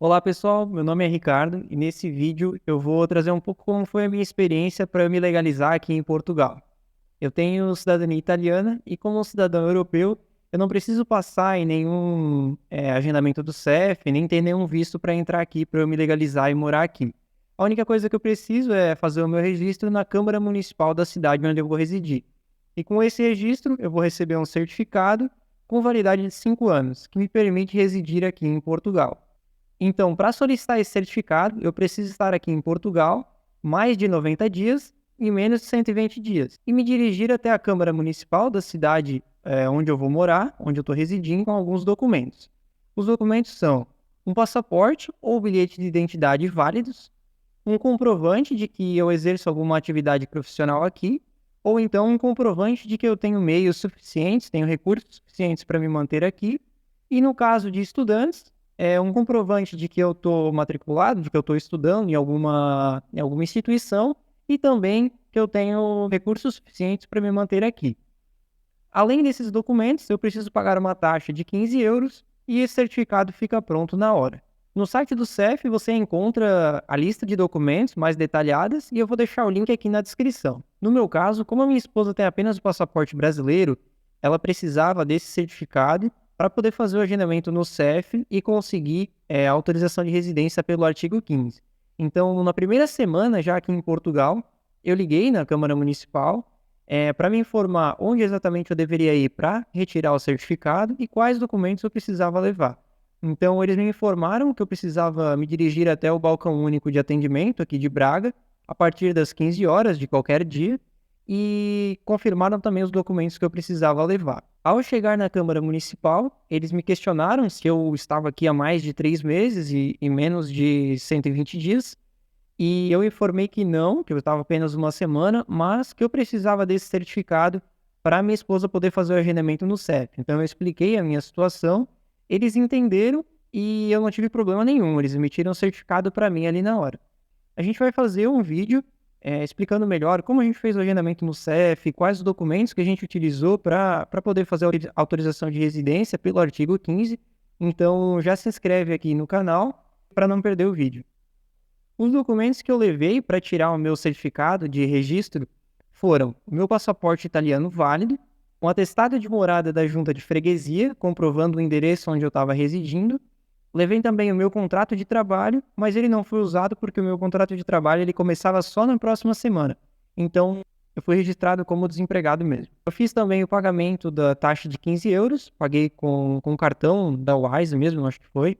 Olá pessoal, meu nome é Ricardo e nesse vídeo eu vou trazer um pouco como foi a minha experiência para eu me legalizar aqui em Portugal. Eu tenho cidadania italiana e como cidadão europeu, eu não preciso passar em nenhum agendamento do CEF, nem ter nenhum visto para entrar aqui para eu me legalizar e morar aqui. A única coisa que eu preciso é fazer o meu registro na Câmara Municipal da cidade onde eu vou residir. E com esse registro eu vou receber um certificado com validade de 5 anos, que me permite residir aqui em Portugal. Então, para solicitar esse certificado, eu preciso estar aqui em Portugal mais de 90 dias e menos de 120 dias, e me dirigir até a Câmara Municipal da cidade onde eu vou morar, onde eu estou residindo, com alguns documentos. Os documentos são um passaporte ou bilhete de identidade válidos, um comprovante de que eu exerço alguma atividade profissional aqui, ou então um comprovante de que eu tenho meios suficientes, tenho recursos suficientes para me manter aqui, e no caso de estudantes, é um comprovante de que eu estou matriculado, de que eu estou estudando em alguma instituição, e também que eu tenho recursos suficientes para me manter aqui. Além desses documentos, eu preciso pagar uma taxa de 15 euros e esse certificado fica pronto na hora. No site do CEF você encontra a lista de documentos mais detalhadas e eu vou deixar o link aqui na descrição. No meu caso, como a minha esposa tem apenas o passaporte brasileiro, ela precisava desse certificado para poder fazer o agendamento no CEF e conseguir a autorização de residência pelo artigo 15. Então, na primeira semana, já aqui em Portugal, eu liguei na Câmara Municipal para me informar onde exatamente eu deveria ir para retirar o certificado e quais documentos eu precisava levar. Então, eles me informaram que eu precisava me dirigir até o balcão único de atendimento aqui de Braga, a partir das 15 horas de qualquer dia, e confirmaram também os documentos que eu precisava levar. Ao chegar na Câmara Municipal, eles me questionaram se eu estava aqui há mais de 3 meses e menos de 120 dias, e eu informei que não, que eu estava apenas uma semana, mas que eu precisava desse certificado para minha esposa poder fazer o agendamento no CEF. Então eu expliquei a minha situação, eles entenderam e eu não tive problema nenhum, eles emitiram o certificado para mim ali na hora. A gente vai fazer um vídeo explicando melhor como a gente fez o agendamento no CEF, quais os documentos que a gente utilizou para poder fazer a autorização de residência pelo artigo 15. Então já se inscreve aqui no canal para não perder o vídeo. Os documentos que eu levei para tirar o meu certificado de registro foram o meu passaporte italiano válido, um atestado de morada da junta de freguesia, comprovando o endereço onde eu estava residindo. Levei também o meu contrato de trabalho, mas ele não foi usado porque o meu contrato de trabalho ele começava só na próxima semana. Então, eu fui registrado como desempregado mesmo. Eu fiz também o pagamento da taxa de 15 euros, paguei com cartão da Wise mesmo, acho que foi,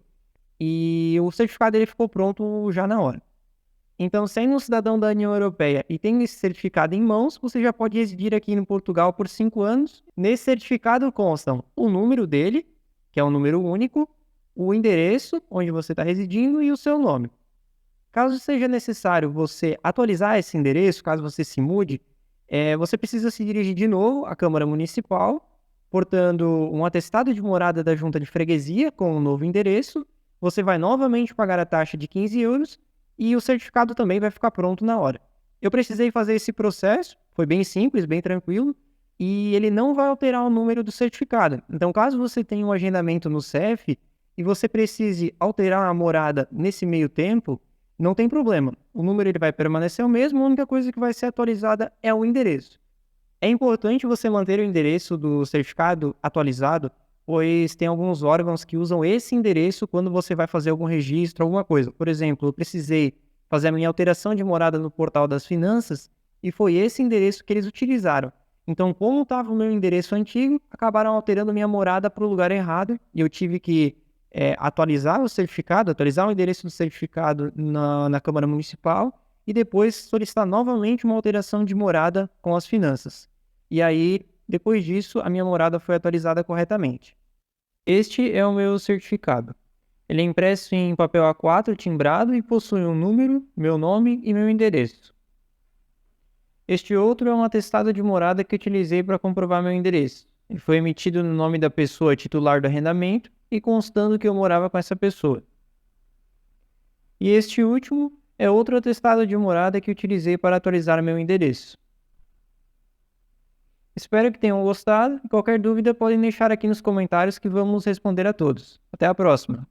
e o certificado ele ficou pronto já na hora. Então, sendo um cidadão da União Europeia e tendo esse certificado em mãos, você já pode residir aqui em Portugal por 5 anos. Nesse certificado constam o número dele, que é um número único, o endereço onde você está residindo e o seu nome. Caso seja necessário você atualizar esse endereço, caso você se mude, você precisa se dirigir de novo à Câmara Municipal, portando um atestado de morada da junta de freguesia com o novo endereço. Você vai novamente pagar a taxa de 15 euros e o certificado também vai ficar pronto na hora. Eu precisei fazer esse processo, foi bem simples, bem tranquilo, e ele não vai alterar o número do certificado. Então, caso você tenha um agendamento no CEF e você precise alterar a morada nesse meio tempo, não tem problema. O número ele vai permanecer o mesmo, a única coisa que vai ser atualizada é o endereço. É importante você manter o endereço do certificado atualizado, pois tem alguns órgãos que usam esse endereço quando você vai fazer algum registro, alguma coisa. Por exemplo, eu precisei fazer a minha alteração de morada no portal das finanças e foi esse endereço que eles utilizaram. Então, como estava o meu endereço antigo, acabaram alterando minha morada para o lugar errado e eu tive que atualizar o certificado, atualizar o endereço do certificado na Câmara Municipal e depois solicitar novamente uma alteração de morada com as finanças. E aí, depois disso, a minha morada foi atualizada corretamente. Este é o meu certificado. Ele é impresso em papel A4 timbrado e possui um número, meu nome e meu endereço. Este outro é um atestado de morada que utilizei para comprovar meu endereço. Ele foi emitido no nome da pessoa titular do arrendamento e constando que eu morava com essa pessoa. E este último é outro atestado de morada que utilizei para atualizar meu endereço. Espero que tenham gostado e qualquer dúvida podem deixar aqui nos comentários que vamos responder a todos. Até a próxima!